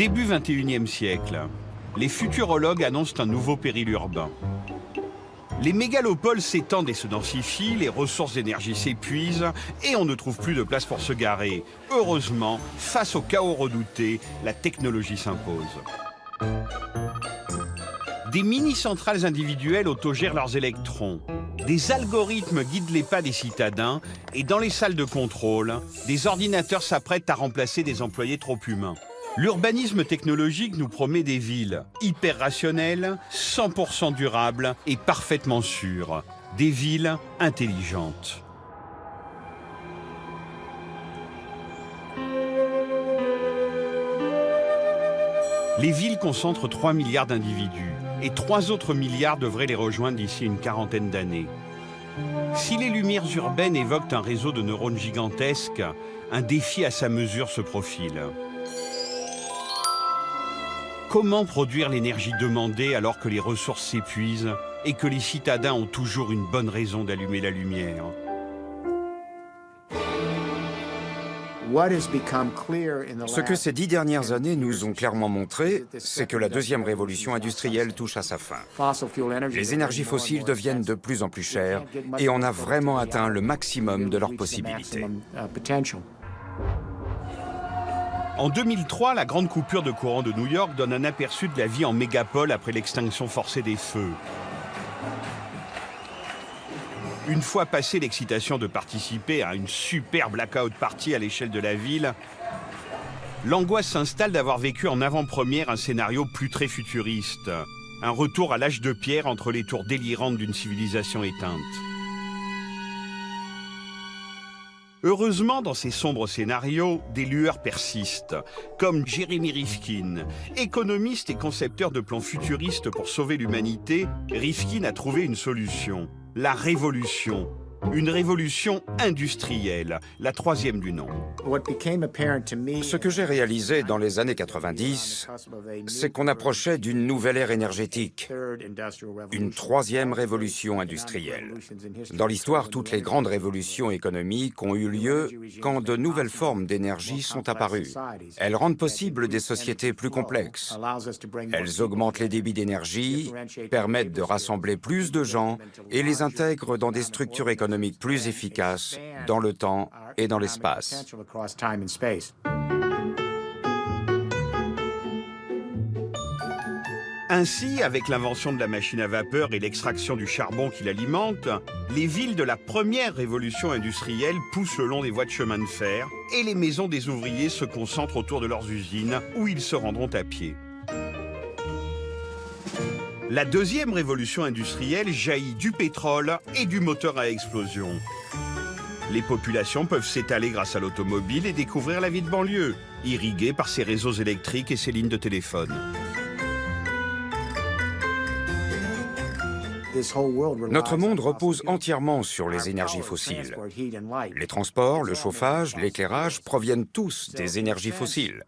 Début 21e siècle, les futurologues annoncent un nouveau péril urbain. Les mégalopoles s'étendent et se densifient, les ressources d'énergie s'épuisent et on ne trouve plus de place pour se garer. Heureusement, face au chaos redouté, la technologie s'impose. Des mini-centrales individuelles autogèrent leurs électrons. Des algorithmes guident les pas des citadins et dans les salles de contrôle, des ordinateurs s'apprêtent à remplacer des employés trop humains. L'urbanisme technologique nous promet des villes hyper rationnelles, 100% durables et parfaitement sûres. Des villes intelligentes. Les villes concentrent 3 milliards d'individus et 3 autres milliards devraient les rejoindre d'ici une quarantaine d'années. Si les lumières urbaines évoquent un réseau de neurones gigantesques, un défi à sa mesure se profile. Comment produire l'énergie demandée alors que les ressources s'épuisent et que les citadins ont toujours une bonne raison d'allumer la lumière ? Ce que ces 10 dernières années nous ont clairement montré, c'est que la deuxième révolution industrielle touche à sa fin. Les énergies fossiles deviennent de plus en plus chères et on a vraiment atteint le maximum de leurs possibilités. En 2003, la grande coupure de courant de New York donne un aperçu de la vie en mégapole après l'extinction forcée des feux. Une fois passée l'excitation de participer à une super blackout party à l'échelle de la ville, l'angoisse s'installe d'avoir vécu en avant-première un scénario plus très futuriste. Un retour à l'âge de pierre entre les tours délirantes d'une civilisation éteinte. Heureusement, dans ces sombres scénarios, des lueurs persistent, comme Jeremy Rifkin. Économiste et concepteur de plans futuristes pour sauver l'humanité, Rifkin a trouvé une solution. La révolution. Une révolution industrielle, la troisième du nom. Ce que j'ai réalisé dans les années 90, c'est qu'on approchait d'une nouvelle ère énergétique, une troisième révolution industrielle. Dans l'histoire, toutes les grandes révolutions économiques ont eu lieu quand de nouvelles formes d'énergie sont apparues. Elles rendent possible des sociétés plus complexes. Elles augmentent les débits d'énergie, permettent de rassembler plus de gens et les intègrent dans des structures économiques plus efficaces dans le temps et dans l'espace. Ainsi, avec l'invention de la machine à vapeur et l'extraction du charbon qui l'alimente, les villes de la première révolution industrielle poussent le long des voies de chemin de fer et les maisons des ouvriers se concentrent autour de leurs usines où ils se rendront à pied. La deuxième révolution industrielle jaillit du pétrole et du moteur à explosion. Les populations peuvent s'étaler grâce à l'automobile et découvrir la vie de banlieue, irriguée par ses réseaux électriques et ses lignes de téléphone. Notre monde repose entièrement sur les énergies fossiles. Les transports, le chauffage, l'éclairage proviennent tous des énergies fossiles.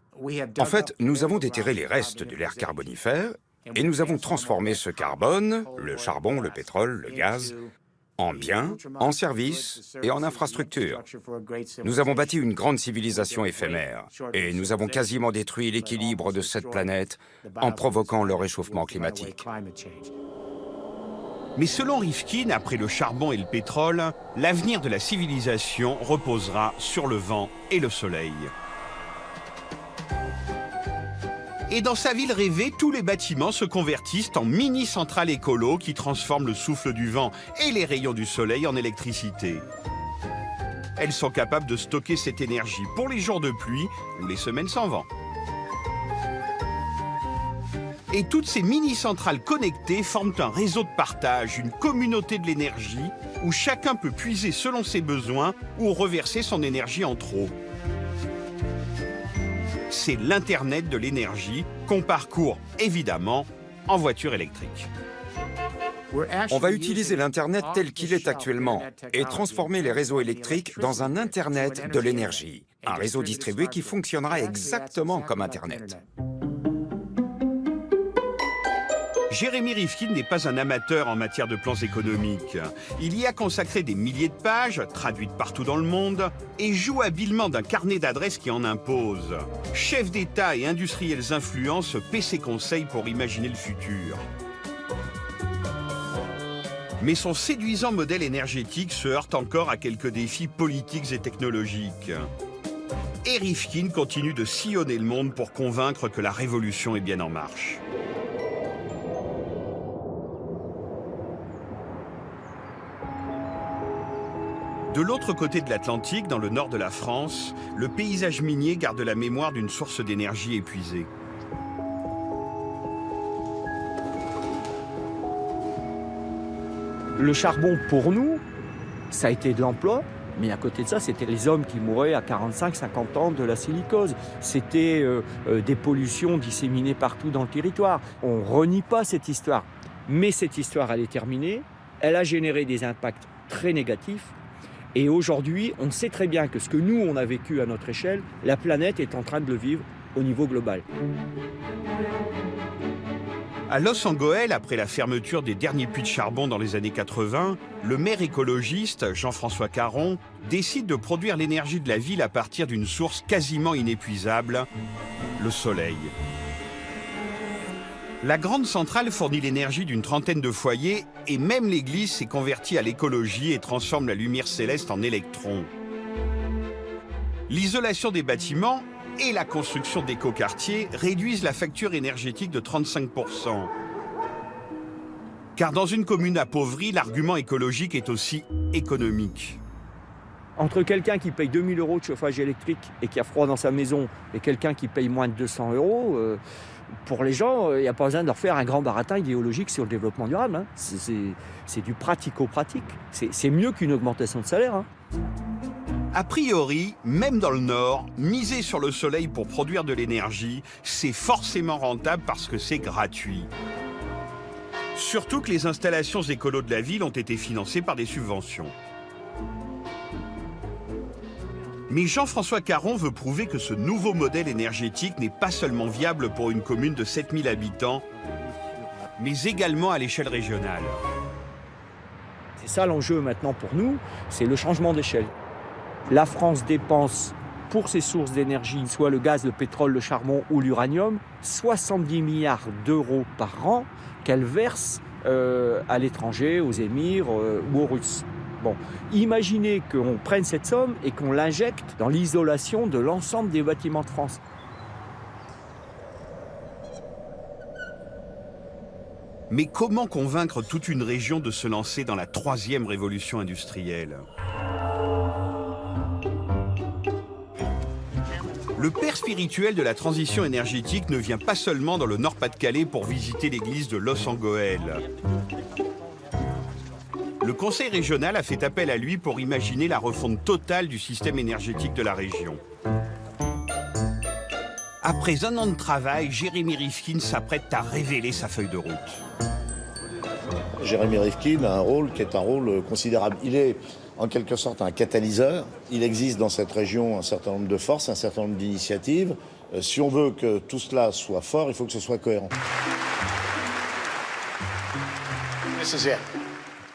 En fait, nous avons déterré les restes de l'ère carbonifère et nous avons transformé ce carbone, le charbon, le pétrole, le gaz, en biens, en services et en infrastructures. Nous avons bâti une grande civilisation éphémère et nous avons quasiment détruit l'équilibre de cette planète en provoquant le réchauffement climatique. Mais selon Rifkin, après le charbon et le pétrole, l'avenir de la civilisation reposera sur le vent et le soleil. Et dans sa ville rêvée, tous les bâtiments se convertissent en mini-centrales écolo qui transforment le souffle du vent et les rayons du soleil en électricité. Elles sont capables de stocker cette énergie pour les jours de pluie ou les semaines sans vent. Et toutes ces mini-centrales connectées forment un réseau de partage, une communauté de l'énergie, où chacun peut puiser selon ses besoins ou reverser son énergie en trop. C'est l'Internet de l'énergie qu'on parcourt, évidemment, en voiture électrique. On va utiliser l'Internet tel qu'il est actuellement et transformer les réseaux électriques dans un Internet de l'énergie, un réseau distribué qui fonctionnera exactement comme Internet. Jérémy Rifkin n'est pas un amateur en matière de plans économiques. Il y a consacré des milliers de pages, traduites partout dans le monde, et joue habilement d'un carnet d'adresses qui en impose. Chefs d'État et industriels influents se paient ses conseils pour imaginer le futur. Mais son séduisant modèle énergétique se heurte encore à quelques défis politiques et technologiques. Et Rifkin continue de sillonner le monde pour convaincre que la révolution est bien en marche. De l'autre côté de l'Atlantique, dans le nord de la France, le paysage minier garde la mémoire d'une source d'énergie épuisée. Le charbon, pour nous, ça a été de l'emploi, mais à côté de ça, c'était les hommes qui mouraient à 45-50 ans de la silicose. C'était des pollutions disséminées partout dans le territoire. On ne renie pas cette histoire, mais cette histoire, elle est terminée. Elle a généré des impacts très négatifs. Et aujourd'hui, on sait très bien que ce que nous, on a vécu à notre échelle, la planète est en train de le vivre au niveau global. À Los Angeles, après la fermeture des derniers puits de charbon dans les années 80, le maire écologiste, Jean-François Caron, décide de produire l'énergie de la ville à partir d'une source quasiment inépuisable, le soleil. La grande centrale fournit l'énergie d'une trentaine de foyers et même l'église s'est convertie à l'écologie et transforme la lumière céleste en électrons. L'isolation des bâtiments et la construction d'écoquartiers réduisent la facture énergétique de 35%. Car dans une commune appauvrie, l'argument écologique est aussi économique. Entre quelqu'un qui paye 2 000 € de chauffage électrique et qui a froid dans sa maison et quelqu'un qui paye moins de 200 €, pour les gens, il n'y a pas besoin de leur faire un grand baratin idéologique sur le développement durable. Hein. C'est du pratico-pratique. C'est mieux qu'une augmentation de salaire. Hein. A priori, même dans le Nord, miser sur le soleil pour produire de l'énergie, c'est forcément rentable parce que c'est gratuit. Surtout que les installations écolos de la ville ont été financées par des subventions. Mais Jean-François Caron veut prouver que ce nouveau modèle énergétique n'est pas seulement viable pour une commune de 7000 habitants, mais également à l'échelle régionale. C'est ça l'enjeu maintenant pour nous, c'est le changement d'échelle. La France dépense pour ses sources d'énergie, soit le gaz, le pétrole, le charbon ou l'uranium, 70 milliards d'euros par an qu'elle verse à l'étranger, aux Émirs ou aux Russes. Bon, imaginez qu'on prenne cette somme et qu'on l'injecte dans l'isolation de l'ensemble des bâtiments de France. Mais comment convaincre toute une région de se lancer dans la troisième révolution industrielle ? Le père spirituel de la transition énergétique ne vient pas seulement dans le Nord-Pas-de-Calais pour visiter l'église de Los Angeles. Le conseil régional a fait appel à lui pour imaginer la refonte totale du système énergétique de la région. Après un an de travail, Jérémy Rifkin s'apprête à révéler sa feuille de route. Jérémy Rifkin a un rôle qui est un rôle considérable. Il est en quelque sorte un catalyseur. Il existe dans cette région un certain nombre de forces, un certain nombre d'initiatives. Si on veut que tout cela soit fort, il faut que ce soit cohérent. This is it.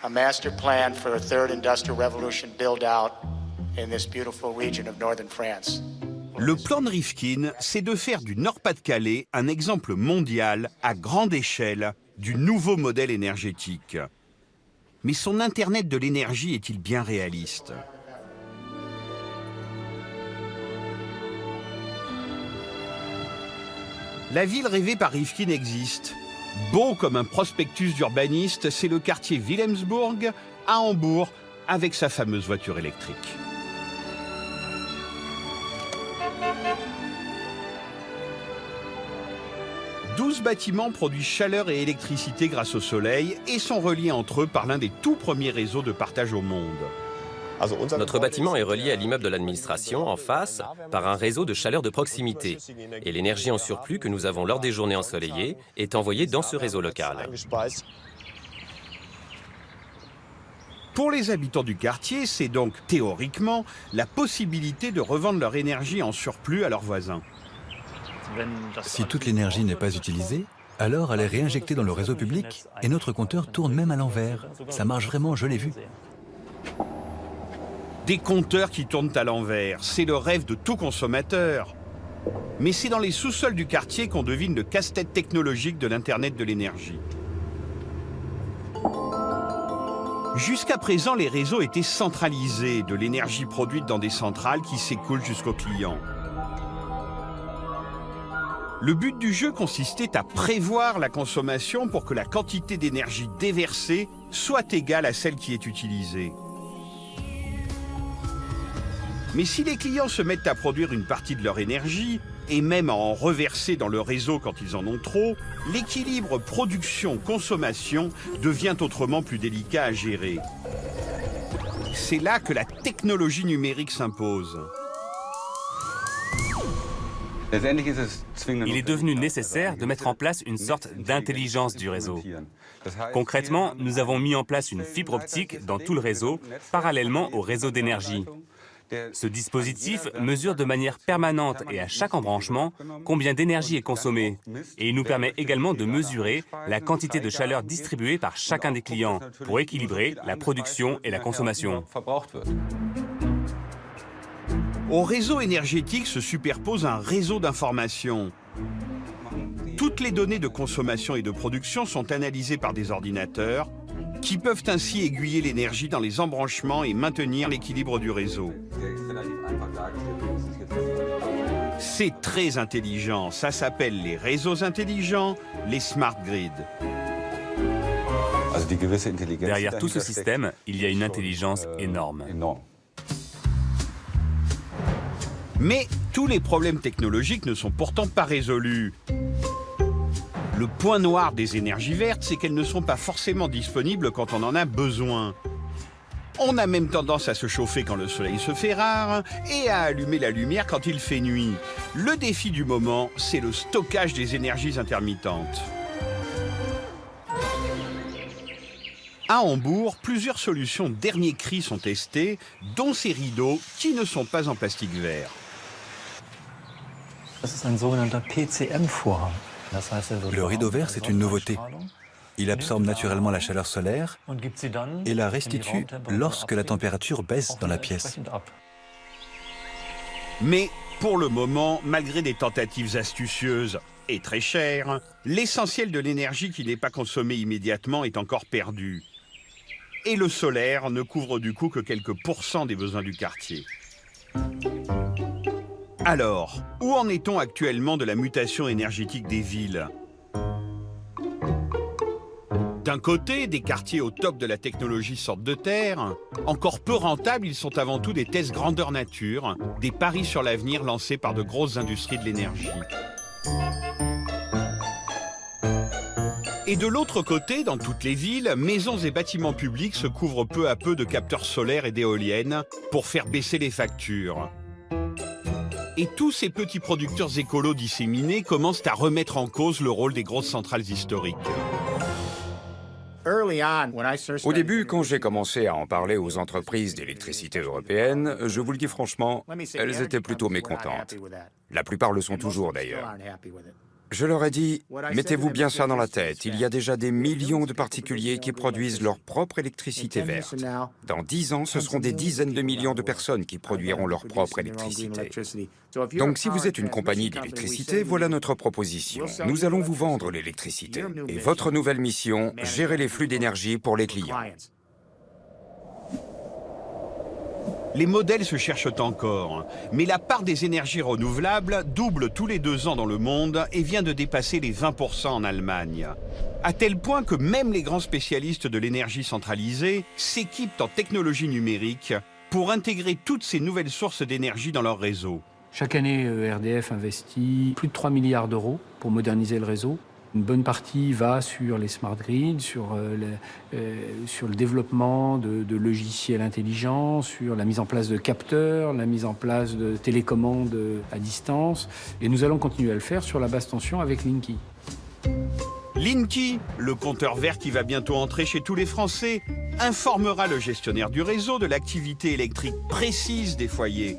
A master plan for a third industrial revolution build-out in this beautiful region of northern France. Le plan de Rifkin, c'est de faire du Nord-Pas-de-Calais un exemple mondial à grande échelle du nouveau modèle énergétique. Mais son Internet de l'énergie est-il bien réaliste ? La ville rêvée par Rifkin existe. Beau comme un prospectus d'urbaniste, c'est le quartier Wilhelmsburg, à Hambourg, avec sa fameuse voiture électrique. « 12 bâtiments produisent chaleur et électricité grâce au soleil et sont reliés entre eux par l'un des tout premiers réseaux de partage au monde. Notre bâtiment est relié à l'immeuble de l'administration en face par un réseau de chaleur de proximité. Et l'énergie en surplus que nous avons lors des journées ensoleillées est envoyée dans ce réseau local. Pour les habitants du quartier, c'est donc théoriquement la possibilité de revendre leur énergie en surplus à leurs voisins. Si toute l'énergie n'est pas utilisée, Alors elle est réinjectée dans le réseau public et notre compteur tourne même à l'envers. Ça marche vraiment, je l'ai vu. Des compteurs qui tournent à l'envers, c'est le rêve de tout consommateur. Mais c'est dans les sous-sols du quartier qu'on devine le casse-tête technologique de l'Internet de l'énergie. Jusqu'à présent, les réseaux étaient centralisés, de l'énergie produite dans des centrales qui s'écoulent jusqu'aux clients. Le but du jeu consistait à prévoir la consommation pour que la quantité d'énergie déversée soit égale à celle qui est utilisée. Mais si les clients se mettent à produire une partie de leur énergie, et même à en reverser dans le réseau quand ils en ont trop, l'équilibre production-consommation devient autrement plus délicat à gérer. C'est là que la technologie numérique s'impose. Il est devenu nécessaire de mettre en place une sorte d'intelligence du réseau. Concrètement, nous avons mis en place une fibre optique dans tout le réseau, parallèlement au réseau d'énergie. Ce dispositif mesure de manière permanente et à chaque embranchement combien d'énergie est consommée. Et il nous permet également de mesurer la quantité de chaleur distribuée par chacun des clients pour équilibrer la production et la consommation. Au réseau énergétique se superpose un réseau d'informations. Toutes les données de consommation et de production sont analysées par des ordinateurs qui peuvent ainsi aiguiller l'énergie dans les embranchements et maintenir l'équilibre du réseau. C'est très intelligent, ça s'appelle les réseaux intelligents, les smart grids. Derrière tout ce système, il y a une intelligence énorme. Mais tous les problèmes technologiques ne sont pourtant pas résolus. Le point noir des énergies vertes, c'est qu'elles ne sont pas forcément disponibles quand on en a besoin. On a même tendance à se chauffer quand le soleil se fait rare et à allumer la lumière quand il fait nuit. Le défi du moment, c'est le stockage des énergies intermittentes. À Hambourg, plusieurs solutions dernier cri sont testées, dont ces rideaux qui ne sont pas en plastique vert. Le rideau vert, c'est une nouveauté. Il absorbe naturellement la chaleur solaire et la restitue lorsque la température baisse dans la pièce. Mais pour le moment, malgré des tentatives astucieuses et très chères, l'essentiel de l'énergie qui n'est pas consommée immédiatement est encore perdu. Et le solaire ne couvre du coup que quelques pourcents des besoins du quartier. Alors, où en est-on actuellement de la mutation énergétique des villes ? D'un côté, des quartiers au top de la technologie sortent de terre. Encore peu rentables, ils sont avant tout des tests grandeur nature, des paris sur l'avenir lancés par de grosses industries de l'énergie. Et de l'autre côté, dans toutes les villes, maisons et bâtiments publics se couvrent peu à peu de capteurs solaires et d'éoliennes pour faire baisser les factures. Et tous ces petits producteurs écolos disséminés commencent à remettre en cause le rôle des grosses centrales historiques. Au début, quand j'ai commencé à en parler aux entreprises d'électricité européennes, je vous le dis franchement, elles étaient plutôt mécontentes. La plupart le sont toujours d'ailleurs. Je leur ai dit, mettez-vous bien ça dans la tête, il y a déjà des millions de particuliers qui produisent leur propre électricité verte. Dans 10 ans, ce seront des dizaines de millions de personnes qui produiront leur propre électricité. Donc si vous êtes une compagnie d'électricité, voilà notre proposition. Nous allons vous vendre l'électricité. Et votre nouvelle mission, gérer les flux d'énergie pour les clients. Les modèles se cherchent encore, mais la part des énergies renouvelables double tous les 2 ans dans le monde et vient de dépasser les 20% en Allemagne. À tel point que même les grands spécialistes de l'énergie centralisée s'équipent en technologie numérique pour intégrer toutes ces nouvelles sources d'énergie dans leur réseau. Chaque année, RDF investit plus de 3 milliards d'euros pour moderniser le réseau. Une bonne partie va sur les smart grids, sur le développement de logiciels intelligents, sur la mise en place de capteurs, la mise en place de télécommandes à distance. Et nous allons continuer à le faire sur la basse tension avec Linky. Linky, le compteur vert qui va bientôt entrer chez tous les Français, informera le gestionnaire du réseau de l'activité électrique précise des foyers.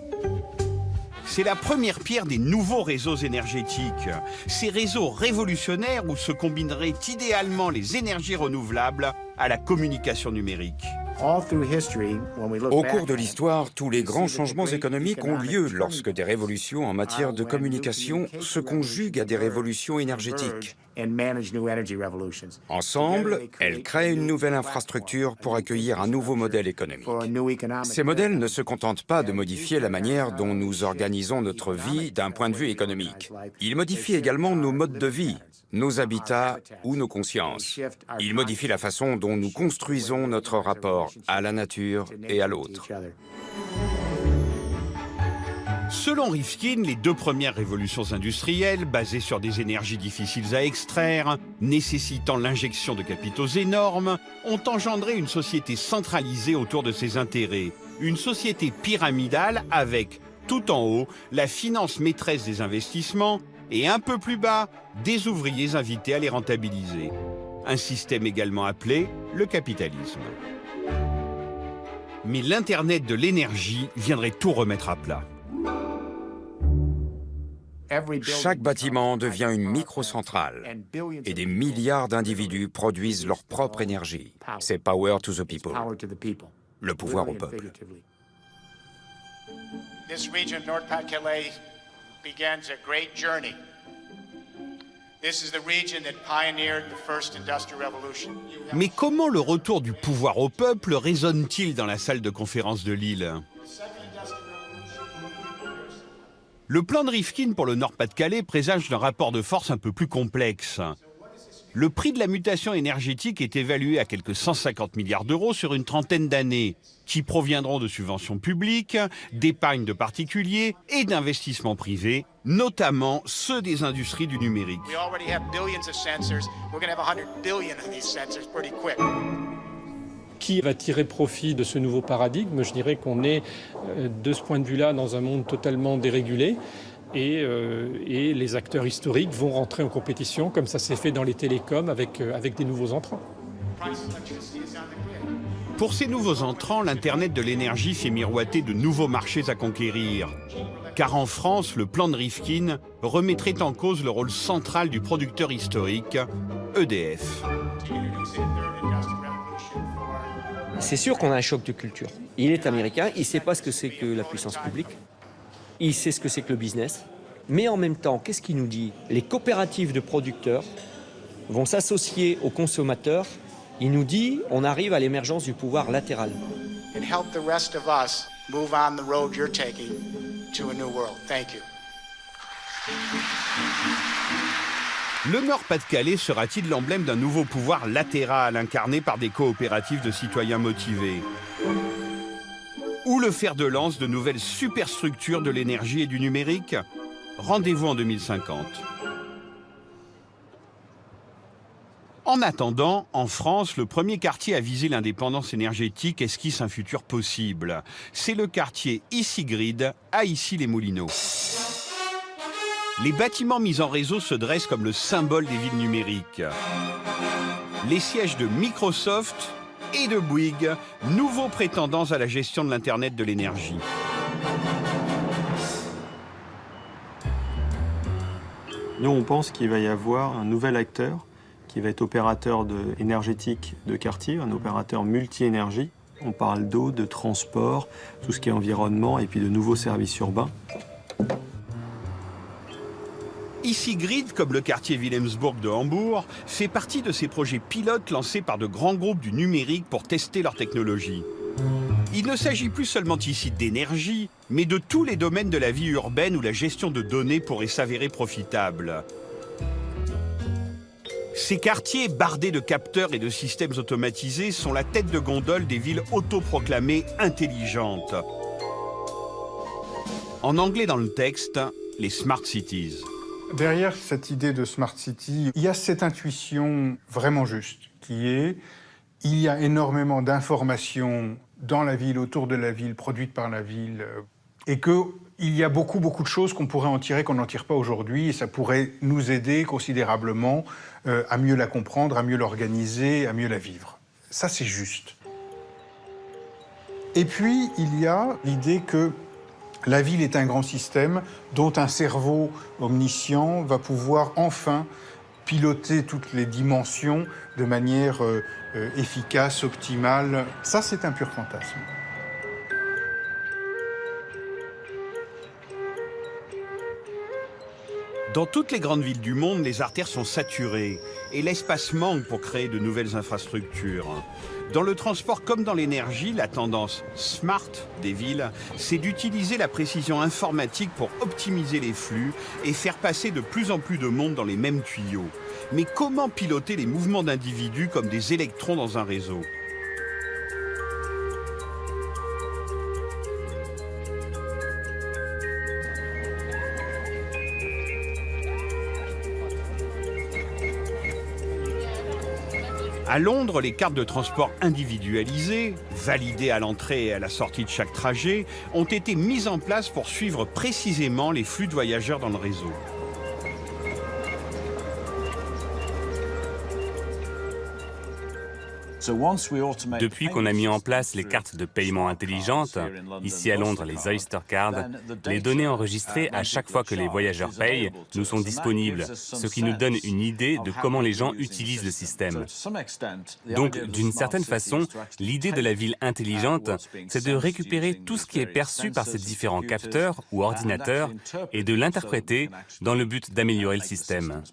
C'est la première pierre des nouveaux réseaux énergétiques. Ces réseaux révolutionnaires où se combineraient idéalement les énergies renouvelables à la communication numérique. Au cours de l'histoire, tous les grands changements économiques ont lieu lorsque des révolutions en matière de communication se conjuguent à des révolutions énergétiques. Ensemble, elles créent une nouvelle infrastructure pour accueillir un nouveau modèle économique. Ces modèles ne se contentent pas de modifier la manière dont nous organisons notre vie d'un point de vue économique. Ils modifient également nos modes de vie, nos habitats ou nos consciences. Ils modifient la façon dont nous construisons notre rapport à la nature et à l'autre. Selon Rifkin, les deux premières révolutions industrielles, basées sur des énergies difficiles à extraire, nécessitant l'injection de capitaux énormes, ont engendré une société centralisée autour de ses intérêts. Une société pyramidale avec, tout en haut, la finance maîtresse des investissements et un peu plus bas, des ouvriers invités à les rentabiliser. Un système également appelé le capitalisme. Mais l'Internet de l'énergie viendrait tout remettre à plat. Chaque bâtiment devient une microcentrale et des milliards d'individus produisent leur propre énergie. C'est power to the people, le pouvoir au peuple. This region of Nord-Pas-de-Calais begins a great journey. This is the region that pioneered the first industrial revolution. Mais comment le retour du pouvoir au peuple résonne-t-il dans la salle de conférence de Lille ? Le plan de Rifkin pour le Nord-Pas-de-Calais présage d'un rapport de force un peu plus complexe. Le prix de la mutation énergétique est évalué à quelques 150 milliards d'euros sur une trentaine d'années, qui proviendront de subventions publiques, d'épargne de particuliers et d'investissements privés, notamment ceux des industries du numérique. We already have billions of sensors. We're going to have 100 billion of these sensors pretty quick. Qui va tirer profit de ce nouveau paradigme? Je dirais qu'on est, de ce point de vue-là, dans un monde totalement dérégulé. Et les acteurs historiques vont rentrer en compétition, comme ça s'est fait dans les télécoms, avec des nouveaux entrants. Pour ces nouveaux entrants, l'Internet de l'énergie fait miroiter de nouveaux marchés à conquérir. Car en France, le plan de Rifkin remettrait en cause le rôle central du producteur historique, EDF. C'est sûr qu'on a un choc de culture. Il est américain, il ne sait pas ce que c'est que la puissance publique, il sait ce que c'est que le business, mais en même temps, qu'est-ce qu'il nous dit? Les coopératives de producteurs vont s'associer aux consommateurs. Il nous dit on arrive à l'émergence du pouvoir latéral. And help the rest of us move on the road you're taking to a new world. Thank you. Le Nord-Pas-de-Calais sera-t-il l'emblème d'un nouveau pouvoir latéral incarné par des coopératives de citoyens motivés? Ou le fer de lance de nouvelles superstructures de l'énergie et du numérique? Rendez-vous en 2050. En attendant, en France, le premier quartier à viser l'indépendance énergétique esquisse un futur possible. C'est le quartier Issy-Grid à Issy-les-Moulineaux. Les bâtiments mis en réseau se dressent comme le symbole des villes numériques. Les sièges de Microsoft et de Bouygues, nouveaux prétendants à la gestion de l'Internet de l'énergie. Nous, on pense qu'il va y avoir un nouvel acteur qui va être opérateur énergétique de quartier, un opérateur multi-énergie. On parle d'eau, de transport, tout ce qui est environnement et puis de nouveaux services urbains. Issy-Grid, comme le quartier Wilhelmsburg de Hambourg, fait partie de ces projets pilotes lancés par de grands groupes du numérique pour tester leur technologie. Il ne s'agit plus seulement ici d'énergie, mais de tous les domaines de la vie urbaine où la gestion de données pourrait s'avérer profitable. Ces quartiers bardés de capteurs et de systèmes automatisés sont la tête de gondole des villes autoproclamées intelligentes. En anglais dans le texte, les Smart Cities. Derrière cette idée de Smart City, il y a cette intuition vraiment juste, qui est il y a énormément d'informations dans la ville, autour de la ville, produites par la ville, et qu'il y a beaucoup de choses qu'on pourrait en tirer, qu'on n'en tire pas aujourd'hui, et ça pourrait nous aider considérablement à mieux la comprendre, à mieux l'organiser, à mieux la vivre. Ça, c'est juste. Et puis, il y a l'idée que La ville est un grand système dont un cerveau omniscient va pouvoir enfin piloter toutes les dimensions de manière efficace, optimale. Ça, c'est un pur fantasme. Dans toutes les grandes villes du monde, les artères sont saturées et l'espace manque pour créer de nouvelles infrastructures. Dans le transport comme dans l'énergie, la tendance smart des villes, c'est d'utiliser la précision informatique pour optimiser les flux et faire passer de plus en plus de monde dans les mêmes tuyaux. Mais comment piloter les mouvements d'individus comme des électrons dans un réseau ? À Londres, les cartes de transport individualisées, validées à l'entrée et à la sortie de chaque trajet, ont été mises en place pour suivre précisément les flux de voyageurs dans le réseau. Depuis qu'on a mis en place les cartes de paiement intelligentes, ici à Londres les Oyster Cards, les données enregistrées à chaque fois que les voyageurs payent nous sont disponibles, ce qui nous donne une idée de comment les gens utilisent le système. Donc, d'une certaine façon, l'idée de la ville intelligente, c'est de récupérer tout ce qui est perçu par ces différents capteurs ou ordinateurs et de l'interpréter dans le but d'améliorer le système.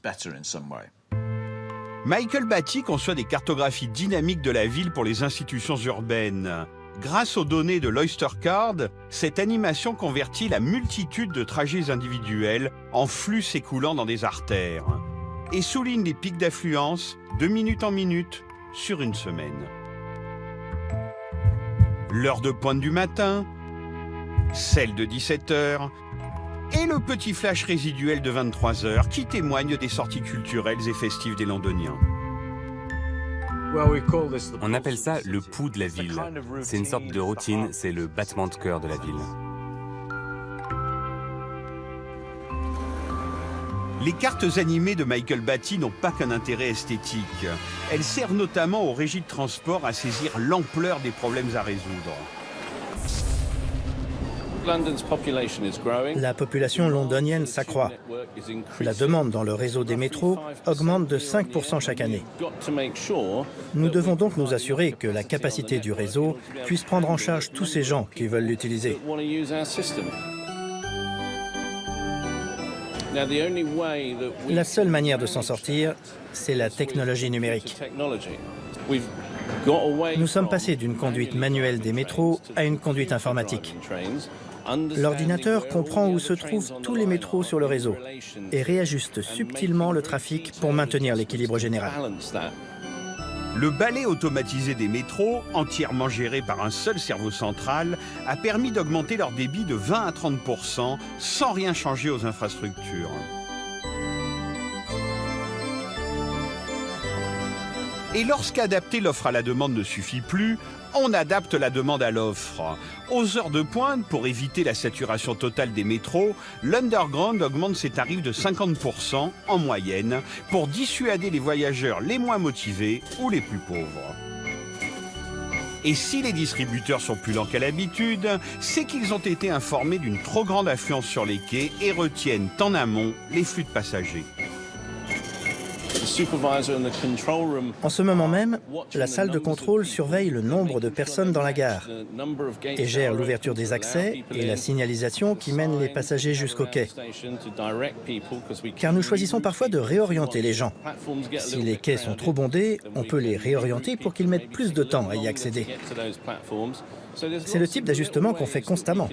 Michael Batty conçoit des cartographies dynamiques de la ville pour les institutions urbaines. Grâce aux données de l'Oyster Card, cette animation convertit la multitude de trajets individuels en flux s'écoulant dans des artères et souligne les pics d'affluence de minute en minute sur une semaine. L'heure de pointe du matin, celle de 17h et le petit flash résiduel de 23h qui témoigne des sorties culturelles et festives des Londoniens. On appelle ça le pouls de la ville. C'est une sorte de routine, c'est le battement de cœur de la ville. Les cartes animées de Michael Batty n'ont pas qu'un intérêt esthétique. Elles servent notamment aux régies de transport à saisir l'ampleur des problèmes à résoudre. La population londonienne s'accroît. La demande dans le réseau des métros augmente de 5% chaque année. Nous devons donc nous assurer que la capacité du réseau puisse prendre en charge tous ces gens qui veulent l'utiliser. La seule manière de s'en sortir, c'est la technologie numérique. Nous sommes passés d'une conduite manuelle des métros à une conduite informatique. L'ordinateur comprend où se trouvent tous les métros sur le réseau et réajuste subtilement le trafic pour maintenir l'équilibre général. Le balai automatisé des métros, entièrement géré par un seul cerveau central, a permis d'augmenter leur débit de 20 à 30% sans rien changer aux infrastructures. Et lorsqu'adapter l'offre à la demande ne suffit plus, on adapte la demande à l'offre. Aux heures de pointe, pour éviter la saturation totale des métros, l'Underground augmente ses tarifs de 50% en moyenne pour dissuader les voyageurs les moins motivés ou les plus pauvres. Et si les distributeurs sont plus lents qu'à l'habitude, c'est qu'ils ont été informés d'une trop grande affluence sur les quais et retiennent en amont les flux de passagers. En ce moment même, la salle de contrôle surveille le nombre de personnes dans la gare et gère l'ouverture des accès et la signalisation qui mène les passagers jusqu'au quai. Car nous choisissons parfois de réorienter les gens. Si les quais sont trop bondés, on peut les réorienter pour qu'ils mettent plus de temps à y accéder. C'est le type d'ajustement qu'on fait constamment.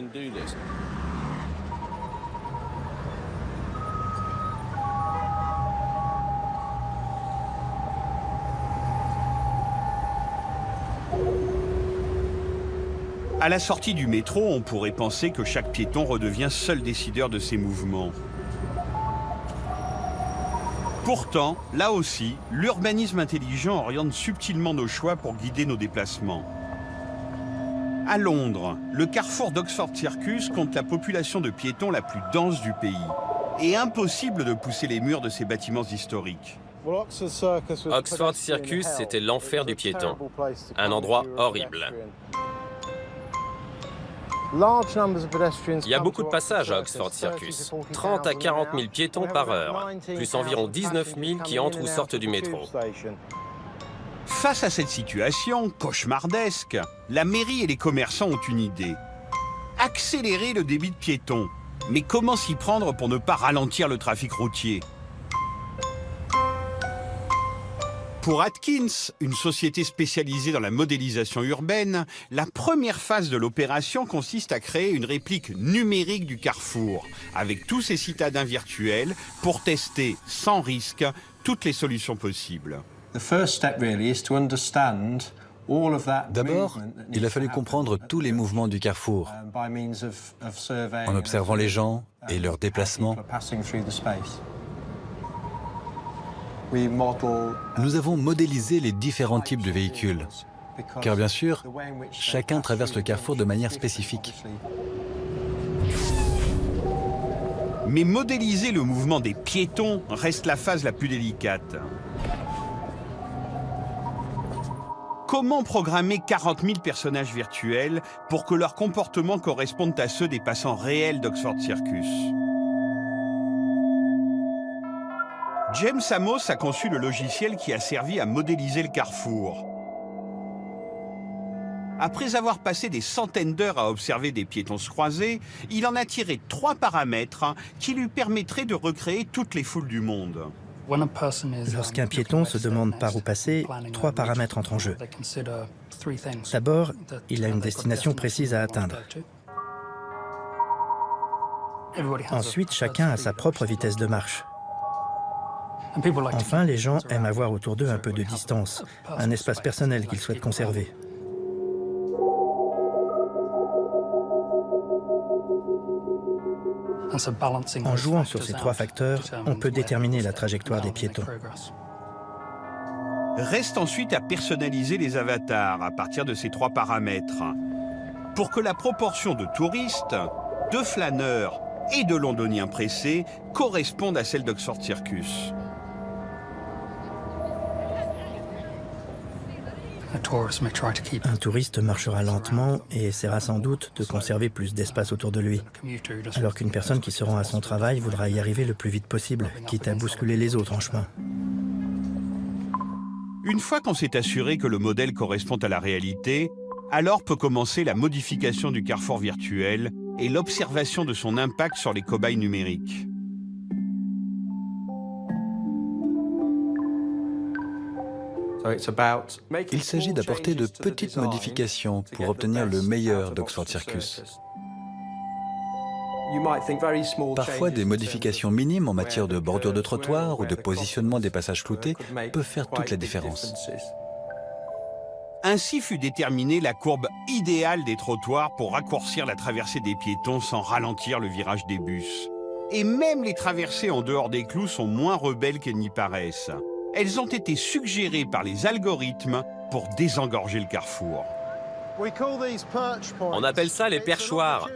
À la sortie du métro, on pourrait penser que chaque piéton redevient seul décideur de ses mouvements. Pourtant, là aussi, l'urbanisme intelligent oriente subtilement nos choix pour guider nos déplacements. À Londres, le carrefour d'Oxford Circus compte la population de piétons la plus dense du pays. Et impossible de pousser les murs de ces bâtiments historiques. Oxford Circus, c'était l'enfer du piéton. Un endroit horrible. Il y a beaucoup de passages à Oxford Circus, 30 à 40 000 piétons par heure, plus environ 19 000 qui entrent ou sortent du métro. Face à cette situation cauchemardesque, la mairie et les commerçants ont une idée. Accélérer le débit de piétons. Mais comment s'y prendre pour ne pas ralentir le trafic routier? Pour Atkins, une société spécialisée dans la modélisation urbaine, la première phase de l'opération consiste à créer une réplique numérique du carrefour, avec tous ses citadins virtuels, pour tester, sans risque, toutes les solutions possibles. D'abord, il a fallu comprendre tous les mouvements du carrefour, en observant les gens et leurs déplacements. Nous avons modélisé les différents types de véhicules, car bien sûr, chacun traverse le carrefour de manière spécifique. Mais modéliser le mouvement des piétons reste la phase la plus délicate. Comment programmer 40 000 personnages virtuels pour que leurs comportements correspondent à ceux des passants réels d'Oxford Circus? James Amos a conçu le logiciel qui a servi à modéliser le carrefour. Après avoir passé des centaines d'heures à observer des piétons se croiser, il en a tiré 3 paramètres qui lui permettraient de recréer toutes les foules du monde. Lorsqu'un piéton se demande par où passer, 3 paramètres entrent en jeu. D'abord, il a une destination précise à atteindre. Ensuite, chacun a sa propre vitesse de marche. Enfin, les gens aiment avoir autour d'eux un peu de distance, un espace personnel qu'ils souhaitent conserver. En jouant sur ces 3 facteurs, on peut déterminer la trajectoire des piétons. Reste ensuite à personnaliser les avatars à partir de ces 3 paramètres, pour que la proportion de touristes, de flâneurs et de londoniens pressés corresponde à celle d'Oxford Circus. Un touriste marchera lentement et essaiera sans doute de conserver plus d'espace autour de lui, alors qu'une personne qui se rend à son travail voudra y arriver le plus vite possible, quitte à bousculer les autres en chemin. Une fois qu'on s'est assuré que le modèle correspond à la réalité, alors peut commencer la modification du carrefour virtuel et l'observation de son impact sur les cobayes numériques. Il s'agit d'apporter de petites modifications pour obtenir le meilleur d'Oxford Circus. Parfois, des modifications minimes en matière de bordure de trottoir ou de positionnement des passages cloutés peuvent faire toute la différence. Ainsi fut déterminée la courbe idéale des trottoirs pour raccourcir la traversée des piétons sans ralentir le virage des bus. Et même les traversées en dehors des clous sont moins rebelles qu'elles n'y paraissent. Elles ont été suggérées par les algorithmes pour désengorger le carrefour. On appelle ça les perchoirs.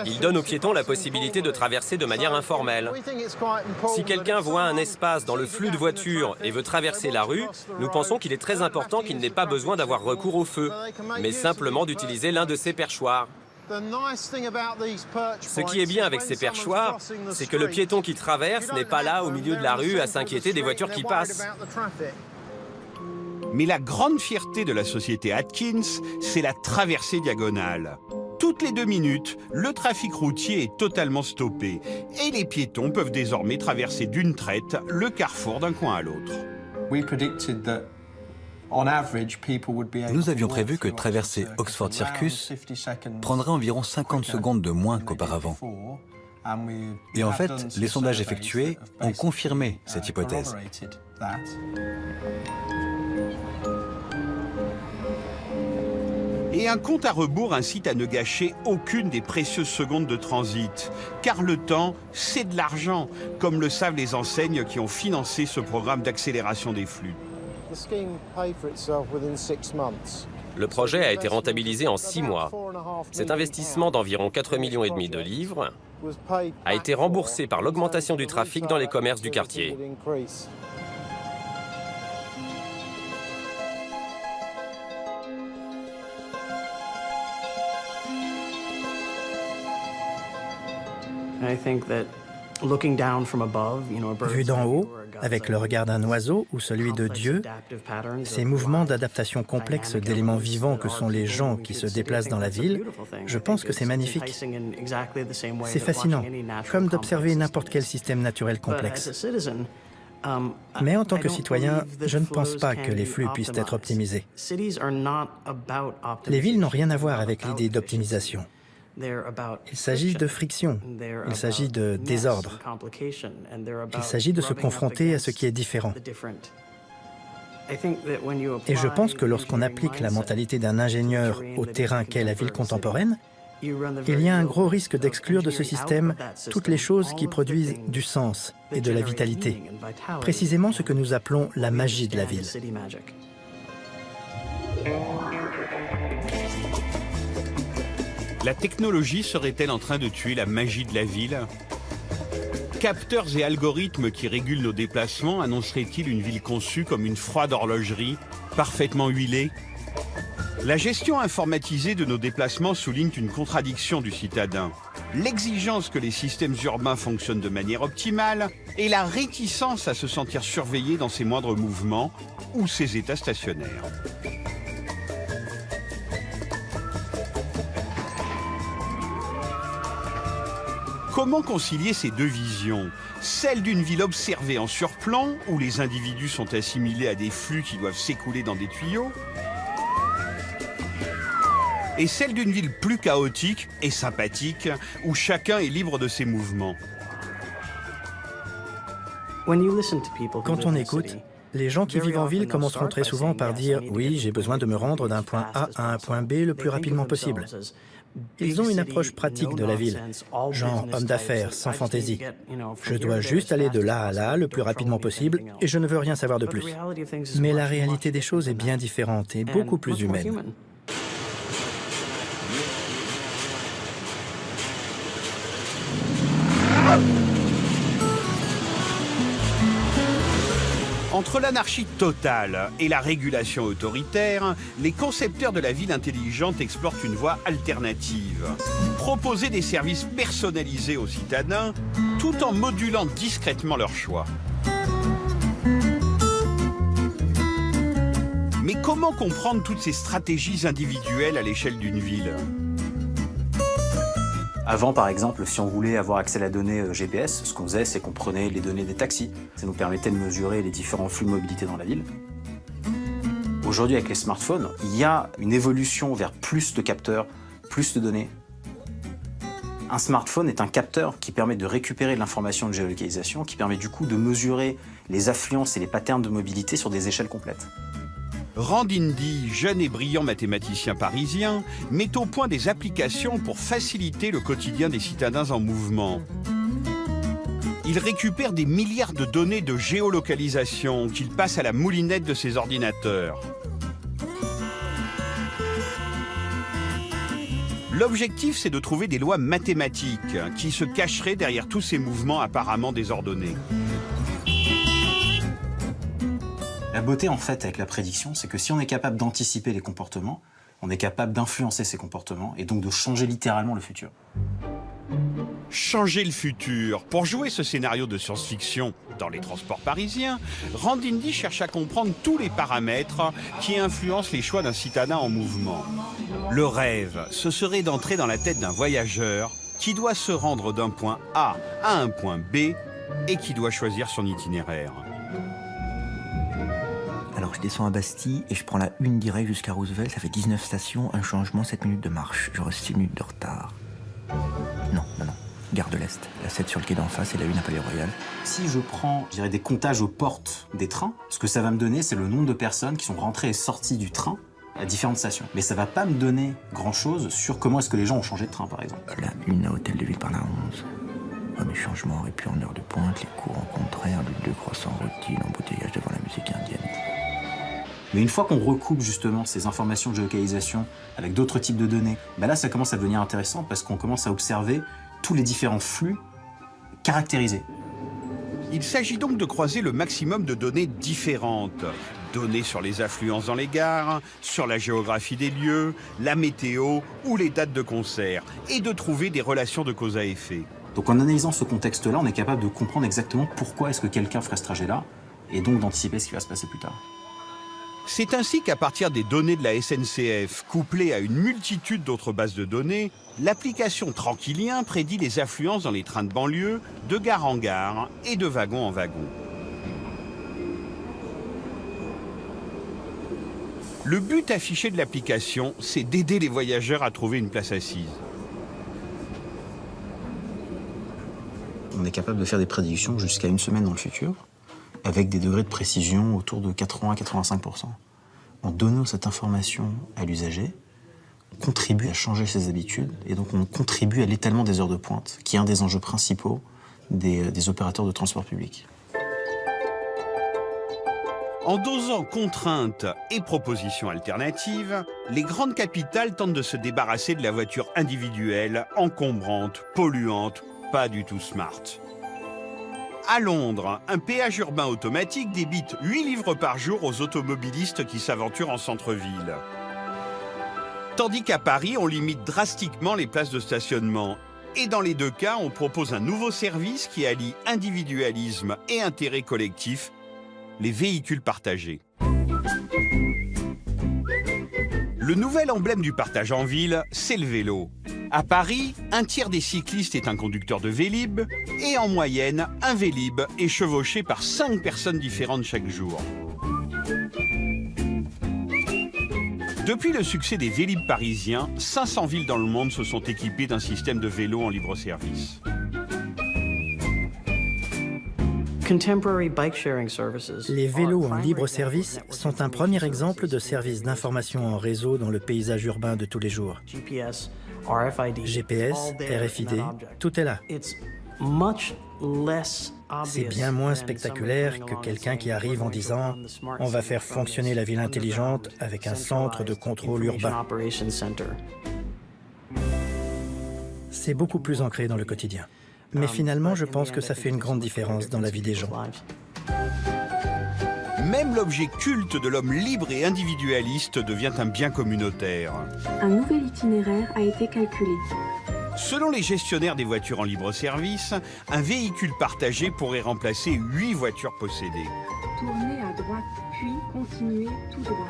Ils donnent aux piétons la possibilité de traverser de manière informelle. Si quelqu'un voit un espace dans le flux de voitures et veut traverser la rue, nous pensons qu'il est très important qu'il n'ait pas besoin d'avoir recours au feu, mais simplement d'utiliser l'un de ces perchoirs. Ce qui est bien avec ces perchoirs, c'est que le piéton qui traverse n'est pas là au milieu de la rue à s'inquiéter des voitures qui passent. Mais la grande fierté de la société Atkins, c'est la traversée diagonale. Toutes les 2 minutes, le trafic routier est totalement stoppé et les piétons peuvent désormais traverser d'une traite le carrefour d'un coin à l'autre. Nous avions prévu que traverser Oxford Circus prendrait environ 50 secondes de moins qu'auparavant. Et en fait, les sondages effectués ont confirmé cette hypothèse. Et un compte à rebours incite à ne gâcher aucune des précieuses secondes de transit, car le temps, c'est de l'argent, comme le savent les enseignes qui ont financé ce programme d'accélération des flux. Le projet a été rentabilisé en 6 mois. Cet investissement d'environ 4,5 millions de livres a été remboursé par l'augmentation du trafic dans les commerces du quartier. Vu d'en haut, avec le regard d'un oiseau ou celui de Dieu, ces mouvements d'adaptation complexes d'éléments vivants que sont les gens qui se déplacent dans la ville, je pense que c'est magnifique. C'est fascinant, comme d'observer n'importe quel système naturel complexe. Mais en tant que citoyen, je ne pense pas que les flux puissent être optimisés. Les villes n'ont rien à voir avec l'idée d'optimisation. Il s'agit de friction, il s'agit de désordre, il s'agit de se confronter à ce qui est différent. Et je pense que lorsqu'on applique la mentalité d'un ingénieur au terrain qu'est la ville contemporaine, il y a un gros risque d'exclure de ce système toutes les choses qui produisent du sens et de la vitalité, précisément ce que nous appelons la magie de la ville. La technologie serait-elle en train de tuer la magie de la ville? Capteurs et algorithmes qui régulent nos déplacements annonceraient-ils une ville conçue comme une froide horlogerie, parfaitement huilée? La gestion informatisée de nos déplacements souligne une contradiction du citadin. L'exigence que les systèmes urbains fonctionnent de manière optimale et la réticence à se sentir surveillé dans ses moindres mouvements ou ses états stationnaires. Comment concilier ces deux visions? Celle d'une ville observée en surplomb, où les individus sont assimilés à des flux qui doivent s'écouler dans des tuyaux, et celle d'une ville plus chaotique et sympathique, où chacun est libre de ses mouvements. Quand on écoute, les gens qui vivent en ville commenceront très souvent par dire « Oui, j'ai besoin de me rendre d'un point A à un point B le plus rapidement possible ». Ils ont une approche pratique de la ville, genre homme d'affaires, sans fantaisie. Je dois juste aller de là à là le plus rapidement possible et je ne veux rien savoir de plus. Mais la réalité des choses est bien différente et beaucoup plus humaine. Entre l'anarchie totale et la régulation autoritaire, les concepteurs de la ville intelligente explorent une voie alternative. Proposer des services personnalisés aux citadins, tout en modulant discrètement leurs choix. Mais comment comprendre toutes ces stratégies individuelles à l'échelle d'une ville ? Avant, par exemple, si on voulait avoir accès à la donnée GPS, ce qu'on faisait, c'est qu'on prenait les données des taxis. Ça nous permettait de mesurer les différents flux de mobilité dans la ville. Aujourd'hui, avec les smartphones, il y a une évolution vers plus de capteurs, plus de données. Un smartphone est un capteur qui permet de récupérer l'information de géolocalisation, qui permet du coup de mesurer les affluences et les patterns de mobilité sur des échelles complètes. Rand Indy, jeune et brillant mathématicien parisien, met au point des applications pour faciliter le quotidien des citadins en mouvement. Il récupère des milliards de données de géolocalisation qu'il passe à la moulinette de ses ordinateurs. L'objectif, c'est de trouver des lois mathématiques qui se cacheraient derrière tous ces mouvements apparemment désordonnés. La beauté, en fait, avec la prédiction, c'est que si on est capable d'anticiper les comportements, on est capable d'influencer ces comportements et donc de changer littéralement le futur. Changer le futur. Pour jouer ce scénario de science-fiction dans les transports parisiens, Rand Indy cherche à comprendre tous les paramètres qui influencent les choix d'un citadin en mouvement. Le rêve, ce serait d'entrer dans la tête d'un voyageur qui doit se rendre d'un point A à un point B et qui doit choisir son itinéraire. Alors je descends à Bastille et je prends la 1 directe jusqu'à Roosevelt, ça fait 19 stations, un changement, 7 minutes de marche. J'aurai 6 minutes de retard. Non, Gare de l'Est, la 7 sur le quai d'en face et la 1 à Palais-Royal. Si je prends, des comptages aux portes des trains, ce que ça va me donner, c'est le nombre de personnes qui sont rentrées et sorties du train à différentes stations. Mais ça va pas me donner grand-chose sur comment est-ce que les gens ont changé de train, par exemple. La 1 à Hôtel de Ville par la 11. Mes changements auraient pu en heure de pointe, les courants contraires, le 2 croissant routine, embouteillage devant la musique indienne. Mais une fois qu'on recoupe justement ces informations de géolocalisation avec d'autres types de données, là ça commence à devenir intéressant parce qu'on commence à observer tous les différents flux caractérisés. Il s'agit donc de croiser le maximum de données différentes. Données sur les affluences dans les gares, sur la géographie des lieux, la météo ou les dates de concert, et de trouver des relations de cause à effet. Donc en analysant ce contexte-là, on est capable de comprendre exactement pourquoi est-ce que quelqu'un ferait ce trajet-là, et donc d'anticiper ce qui va se passer plus tard. C'est ainsi qu'à partir des données de la SNCF, couplées à une multitude d'autres bases de données, l'application Tranquillien prédit les affluences dans les trains de banlieue, de gare en gare et de wagon en wagon. Le but affiché de l'application, c'est d'aider les voyageurs à trouver une place assise. On est capable de faire des prédictions jusqu'à une semaine dans le futur, avec des degrés de précision autour de 80 à 85%. En donnant cette information à l'usager, on contribue à changer ses habitudes et donc on contribue à l'étalement des heures de pointe, qui est un des enjeux principaux des opérateurs de transport public. En dosant contraintes et propositions alternatives, les grandes capitales tentent de se débarrasser de la voiture individuelle, encombrante, polluante, pas du tout smart. À Londres, un péage urbain automatique débite 8 livres par jour aux automobilistes qui s'aventurent en centre-ville. Tandis qu'à Paris, on limite drastiquement les places de stationnement. Et dans les deux cas, on propose un nouveau service qui allie individualisme et intérêt collectif, les véhicules partagés. Le nouvel emblème du partage en ville, c'est le vélo. À Paris, un tiers des cyclistes est un conducteur de Vélib et en moyenne, un Vélib est chevauché par 5 personnes différentes chaque jour. Depuis le succès des Vélib parisiens, 500 villes dans le monde se sont équipées d'un système de vélo en libre-service. Les vélos en libre-service sont un premier exemple de service d'information en réseau dans le paysage urbain de tous les jours. GPS, RFID, tout est là. C'est bien moins spectaculaire que quelqu'un qui arrive en disant « On va faire fonctionner la ville intelligente avec un centre de contrôle urbain ». C'est beaucoup plus ancré dans le quotidien. Mais finalement, je pense que ça fait une grande différence dans la vie des gens. Même l'objet culte de l'homme libre et individualiste devient un bien communautaire. Un nouvel itinéraire a été calculé. Selon les gestionnaires des voitures en libre-service, un véhicule partagé pourrait remplacer 8 voitures possédées. Tournez à droite, puis continuez tout droit.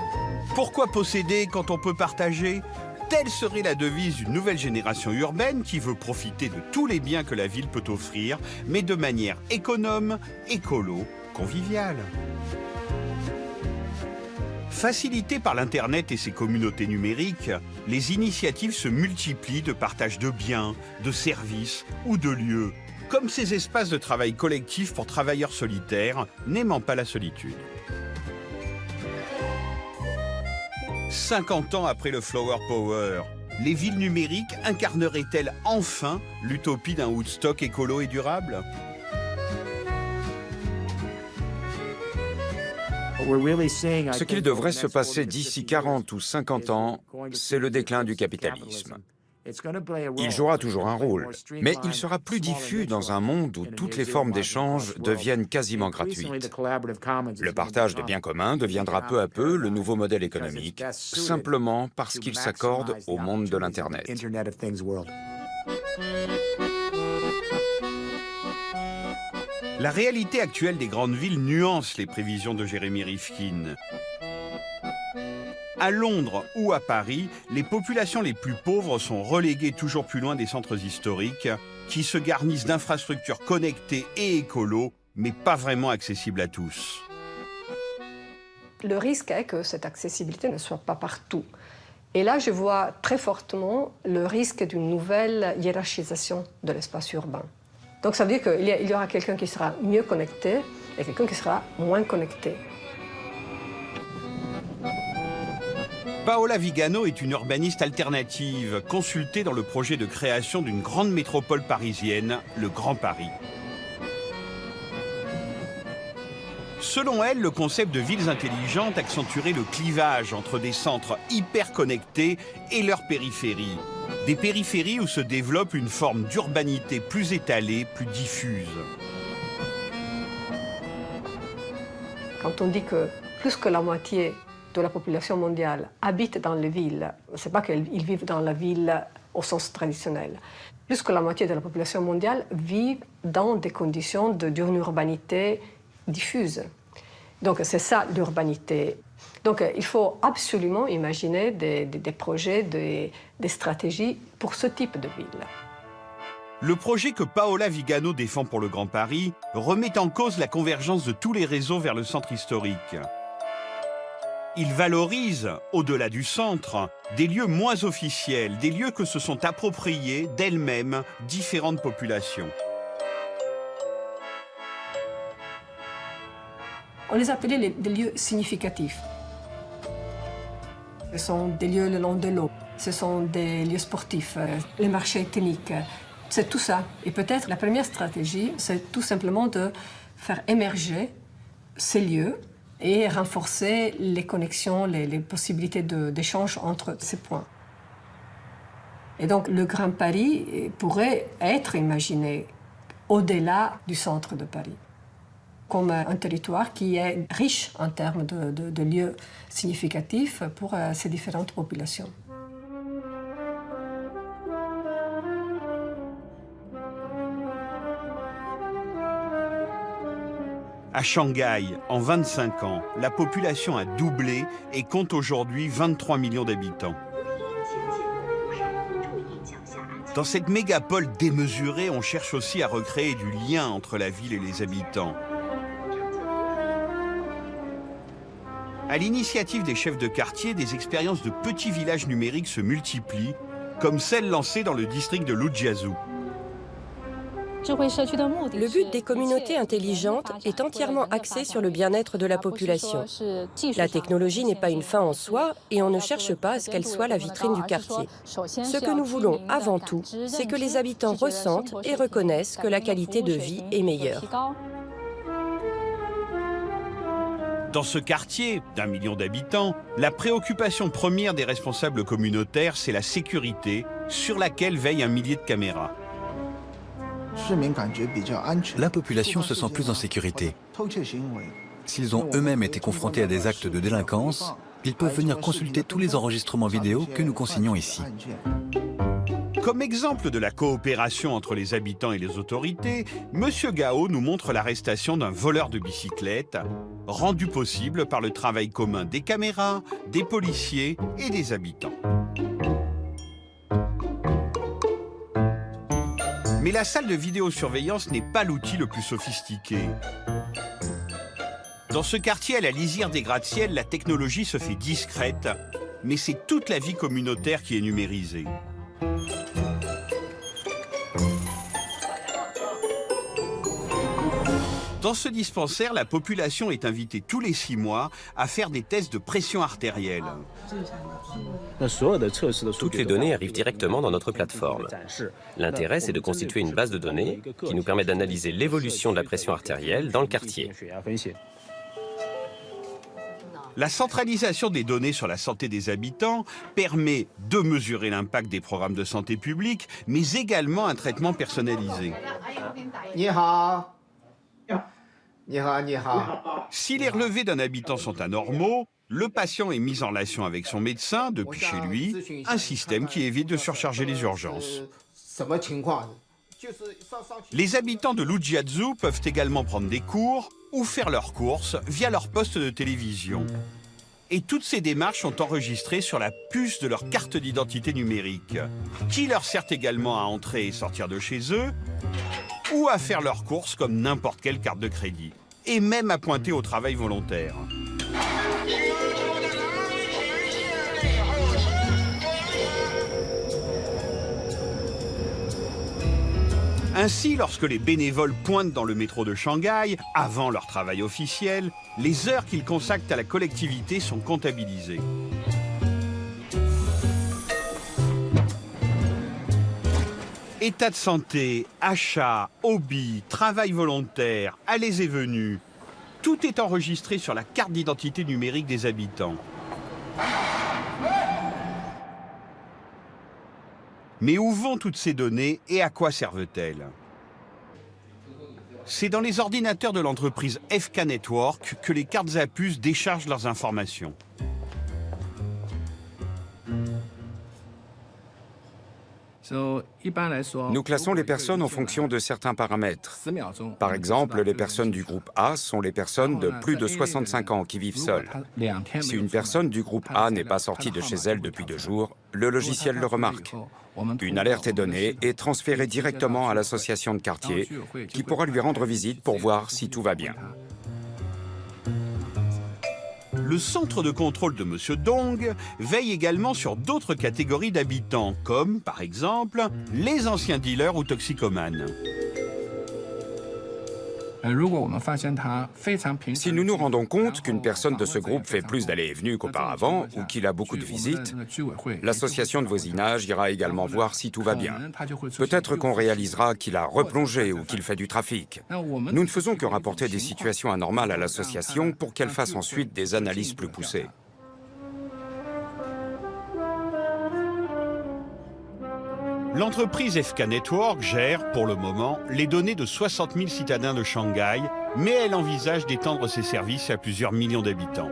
Pourquoi posséder quand on peut partager ? Telle serait la devise d'une nouvelle génération urbaine qui veut profiter de tous les biens que la ville peut offrir, mais de manière économe, écolo, conviviale. Facilitées par l'Internet et ses communautés numériques, les initiatives se multiplient de partage de biens, de services ou de lieux, comme ces espaces de travail collectif pour travailleurs solitaires n'aimant pas la solitude. 50 ans après le Flower Power, les villes numériques incarneraient-elles enfin l'utopie d'un Woodstock écolo et durable ? Ce qu'il devrait se passer d'ici 40 ou 50 ans, c'est le déclin du capitalisme. Il jouera toujours un rôle, mais il sera plus diffus dans un monde où toutes les formes d'échange deviennent quasiment gratuites. Le partage des biens communs deviendra peu à peu le nouveau modèle économique, simplement parce qu'il s'accorde au monde de l'Internet. La réalité actuelle des grandes villes nuance les prévisions de Jeremy Rifkin. À Londres ou à Paris, les populations les plus pauvres sont reléguées toujours plus loin des centres historiques, qui se garnissent d'infrastructures connectées et écolo, mais pas vraiment accessibles à tous. Le risque est que cette accessibilité ne soit pas partout. Et là, je vois très fortement le risque d'une nouvelle hiérarchisation de l'espace urbain. Donc ça veut dire qu'il y aura quelqu'un qui sera mieux connecté et quelqu'un qui sera moins connecté. Paola Vigano est une urbaniste alternative, consultée dans le projet de création d'une grande métropole parisienne, le Grand Paris. Selon elle, le concept de villes intelligentes accentuerait le clivage entre des centres hyper connectés et leurs périphéries. Des périphéries où se développe une forme d'urbanité plus étalée, plus diffuse. Quand on dit que plus que la moitié de la population mondiale habite dans les villes, c'est pas qu'ils vivent dans la ville au sens traditionnel. Plus que la moitié de la population mondiale vit dans des conditions d'une urbanité diffuse. Donc c'est ça l'urbanité. Donc il faut absolument imaginer des projets, des stratégies pour ce type de ville. Le projet que Paola Vigano défend pour le Grand Paris remet en cause la convergence de tous les réseaux vers le centre historique. Il valorise, au-delà du centre, des lieux moins officiels, des lieux que se sont appropriés d'elles-mêmes différentes populations. On les appelait des lieux significatifs. Ce sont des lieux le long de l'eau, ce sont des lieux sportifs, les marchés ethniques. C'est tout ça. Et peut-être la première stratégie, c'est tout simplement de faire émerger ces lieux et renforcer les connexions, les possibilités d'échange entre ces points. Et donc le Grand Paris pourrait être imaginé au-delà du centre de Paris, comme un territoire qui est riche en termes de lieux significatifs pour ces différentes populations. À Shanghai, en 25 ans, la population a doublé et compte aujourd'hui 23 millions d'habitants. Dans cette mégapole démesurée, on cherche aussi à recréer du lien entre la ville et les habitants. À l'initiative des chefs de quartier, des expériences de petits villages numériques se multiplient, comme celle lancée dans le district de Lujiazhou. Le but des communautés intelligentes est entièrement axé sur le bien-être de la population. La technologie n'est pas une fin en soi et on ne cherche pas à ce qu'elle soit la vitrine du quartier. Ce que nous voulons avant tout, c'est que les habitants ressentent et reconnaissent que la qualité de vie est meilleure. Dans ce quartier d'1 million d'habitants, la préoccupation première des responsables communautaires, c'est la sécurité, sur laquelle veillent 1 millier de caméras. La population se sent plus en sécurité. S'ils ont eux-mêmes été confrontés à des actes de délinquance, ils peuvent venir consulter tous les enregistrements vidéo que nous consignons ici. Comme exemple de la coopération entre les habitants et les autorités, M. Gao nous montre l'arrestation d'un voleur de bicyclette, rendu possible par le travail commun des caméras, des policiers et des habitants. Mais la salle de vidéosurveillance n'est pas l'outil le plus sophistiqué. Dans ce quartier à la lisière des gratte-ciel, la technologie se fait discrète, mais c'est toute la vie communautaire qui est numérisée. Dans ce dispensaire, la population est invitée tous les 6 mois à faire des tests de pression artérielle. Toutes les données arrivent directement dans notre plateforme. L'intérêt, c'est de constituer une base de données qui nous permet d'analyser l'évolution de la pression artérielle dans le quartier. La centralisation des données sur la santé des habitants permet de mesurer l'impact des programmes de santé publique, mais également un traitement personnalisé. Si les relevés d'un habitant sont anormaux, le patient est mis en relation avec son médecin depuis chez lui, un système qui évite de surcharger les urgences. Les habitants de Lujiazhou peuvent également prendre des cours ou faire leurs courses via leur poste de télévision. Et toutes ces démarches sont enregistrées sur la puce de leur carte d'identité numérique, qui leur sert également à entrer et sortir de chez eux, ou à faire leurs courses comme n'importe quelle carte de crédit, et même à pointer au travail volontaire. Ainsi, lorsque les bénévoles pointent dans le métro de Shanghai, avant leur travail officiel, les heures qu'ils consacrent à la collectivité sont comptabilisées. État de santé, achat, hobby, travail volontaire, allées et venues, tout est enregistré sur la carte d'identité numérique des habitants. Mais où vont toutes ces données et à quoi servent-elles? C'est dans les ordinateurs de l'entreprise FK Network que les cartes à puce déchargent leurs informations. Nous classons les personnes en fonction de certains paramètres. Par exemple, les personnes du groupe A sont les personnes de plus de 65 ans qui vivent seules. Si une personne du groupe A n'est pas sortie de chez elle depuis 2 jours, le logiciel le remarque. Une alerte est donnée et transférée directement à l'association de quartier qui pourra lui rendre visite pour voir si tout va bien. Le centre de contrôle de M. Dong veille également sur d'autres catégories d'habitants, comme, par exemple, les anciens dealers ou toxicomanes. Si nous nous rendons compte qu'une personne de ce groupe fait plus d'allées et venues qu'auparavant ou qu'il a beaucoup de visites, l'association de voisinage ira également voir si tout va bien. Peut-être qu'on réalisera qu'il a replongé ou qu'il fait du trafic. Nous ne faisons que rapporter des situations anormales à l'association pour qu'elle fasse ensuite des analyses plus poussées. L'entreprise FK Network gère, pour le moment, les données de 60 000 citadins de Shanghai, mais elle envisage d'étendre ses services à plusieurs millions d'habitants.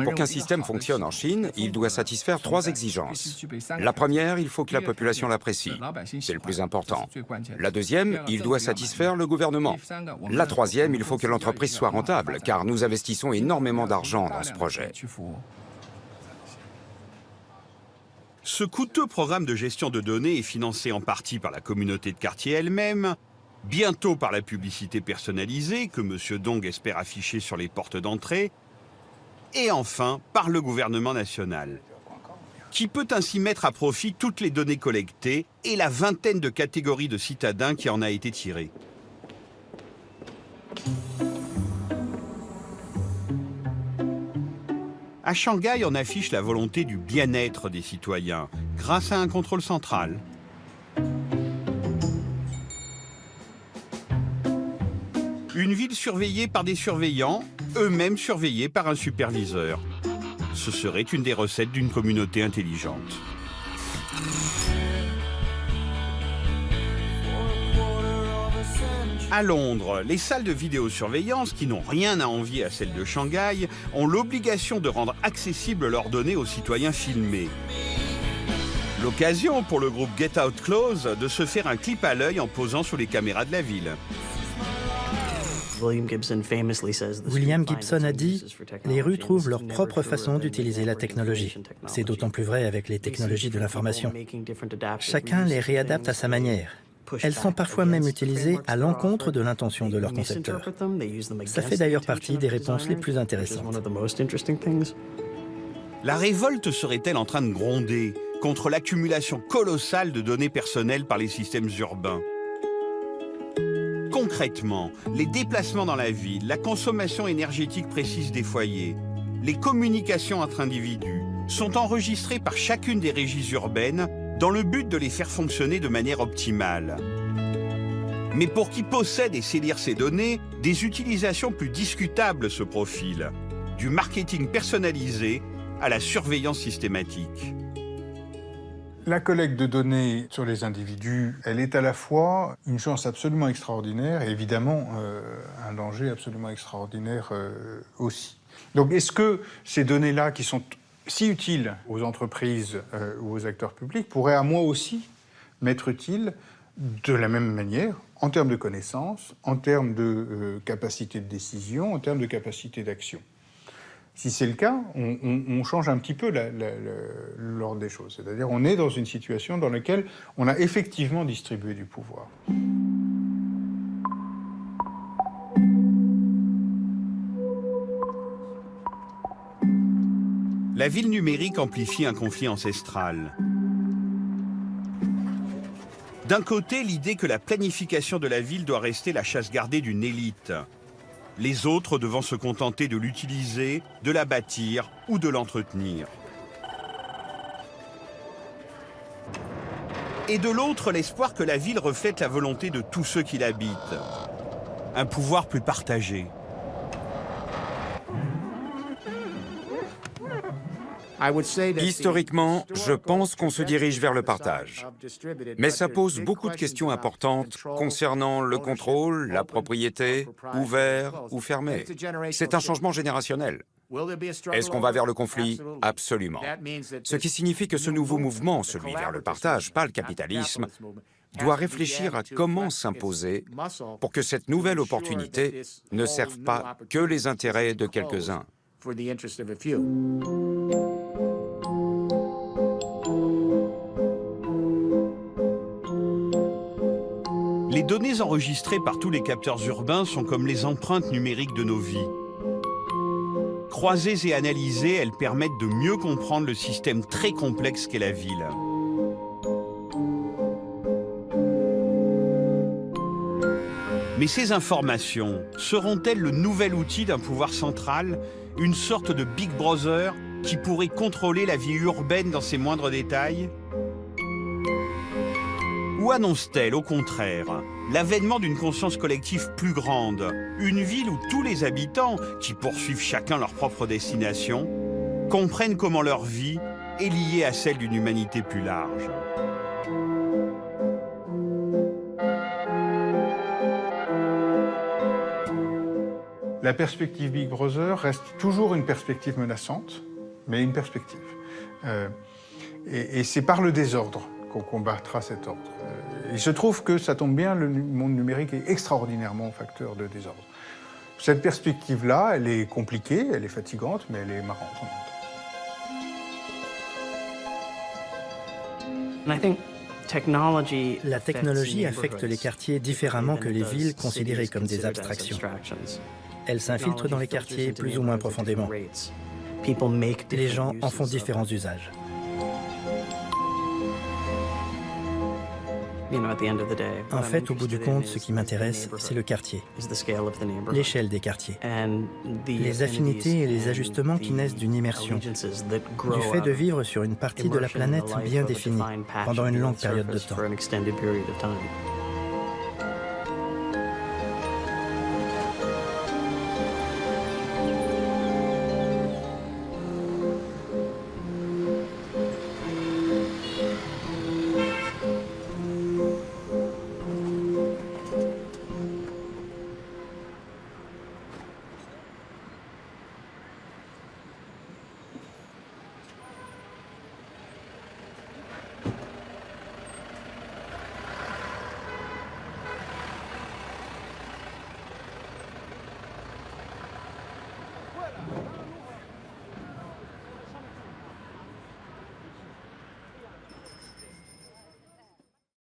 Pour qu'un système fonctionne en Chine, il doit satisfaire 3 exigences. La première, il faut que la population l'apprécie. C'est le plus important. La deuxième, il doit satisfaire le gouvernement. La troisième, il faut que l'entreprise soit rentable, car nous investissons énormément d'argent dans ce projet. Ce coûteux programme de gestion de données est financé en partie par la communauté de quartier elle-même, bientôt par la publicité personnalisée que M. Dong espère afficher sur les portes d'entrée, et enfin par le gouvernement national, qui peut ainsi mettre à profit toutes les données collectées et la vingtaine de catégories de citadins qui en a été tirée. À Shanghai, on affiche la volonté du bien-être des citoyens grâce à un contrôle central. Une ville surveillée par des surveillants, eux-mêmes surveillés par un superviseur. Ce serait une des recettes d'une communauté intelligente. À Londres, les salles de vidéosurveillance, qui n'ont rien à envier à celles de Shanghai, ont l'obligation de rendre accessibles leurs données aux citoyens filmés. L'occasion pour le groupe Get Out Close de se faire un clip à l'œil en posant sur les caméras de la ville. William Gibson a dit « Les rues trouvent leur propre façon d'utiliser la technologie. C'est d'autant plus vrai avec les technologies de l'information. Chacun les réadapte à sa manière. Elles sont parfois même utilisées à l'encontre de l'intention de leur concepteur. Ça fait d'ailleurs partie des réponses les plus intéressantes. » La révolte serait-elle en train de gronder contre l'accumulation colossale de données personnelles par les systèmes urbains? Concrètement, les déplacements dans la ville, la consommation énergétique précise des foyers, les communications entre individus sont enregistrées par chacune des régies urbaines dans le but de les faire fonctionner de manière optimale. Mais pour qui possède et sait lire ces données, des utilisations plus discutables se profilent, du marketing personnalisé à la surveillance systématique. La collecte de données sur les individus, elle est à la fois une chance absolument extraordinaire et évidemment un danger absolument extraordinaire aussi. Donc est-ce que ces données-là, qui sont si utiles aux entreprises ou aux acteurs publics, pourraient à moi aussi m'être utiles de la même manière, en termes de connaissances, en termes de capacité de décision, en termes de capacité d'action? Si c'est le cas, on change un petit peu l'ordre des choses. C'est-à-dire on est dans une situation dans laquelle on a effectivement distribué du pouvoir. La ville numérique amplifie un conflit ancestral. D'un côté, l'idée que la planification de la ville doit rester la chasse gardée d'une élite, les autres devant se contenter de l'utiliser, de la bâtir ou de l'entretenir. Et de l'autre, l'espoir que la ville reflète la volonté de tous ceux qui l'habitent. Un pouvoir plus partagé. Historiquement, je pense qu'on se dirige vers le partage. Mais ça pose beaucoup de questions importantes concernant le contrôle, la propriété, ouvert ou fermé. C'est un changement générationnel. Est-ce qu'on va vers le conflit? Absolument. Ce qui signifie que ce nouveau mouvement, celui vers le partage, pas le capitalisme, doit réfléchir à comment s'imposer pour que cette nouvelle opportunité ne serve pas que les intérêts de quelques-uns. Les données enregistrées par tous les capteurs urbains sont comme les empreintes numériques de nos vies. Croisées et analysées, elles permettent de mieux comprendre le système très complexe qu'est la ville. Mais ces informations seront-elles le nouvel outil d'un pouvoir central, une sorte de Big Brother qui pourrait contrôler la vie urbaine dans ses moindres détails? Ou annonce-t-elle, au contraire, l'avènement d'une conscience collective plus grande, une ville où tous les habitants, qui poursuivent chacun leur propre destination, comprennent comment leur vie est liée à celle d'une humanité plus large? La perspective Big Brother reste toujours une perspective menaçante, mais une perspective. Et c'est par le désordre qu'on combattra cet ordre. Il se trouve que ça tombe bien, le monde numérique est extraordinairement facteur de désordre. Cette perspective-là, elle est compliquée, elle est fatigante, mais elle est marrante en même temps. La technologie affecte les quartiers différemment que les villes considérées comme des abstractions. Elle s'infiltre dans les quartiers plus ou moins profondément. Les gens en font différents usages. En fait, au bout du compte, ce qui m'intéresse, c'est le quartier, l'échelle des quartiers, les affinités et les ajustements qui naissent d'une immersion, du fait de vivre sur une partie de la planète bien définie pendant une longue période de temps.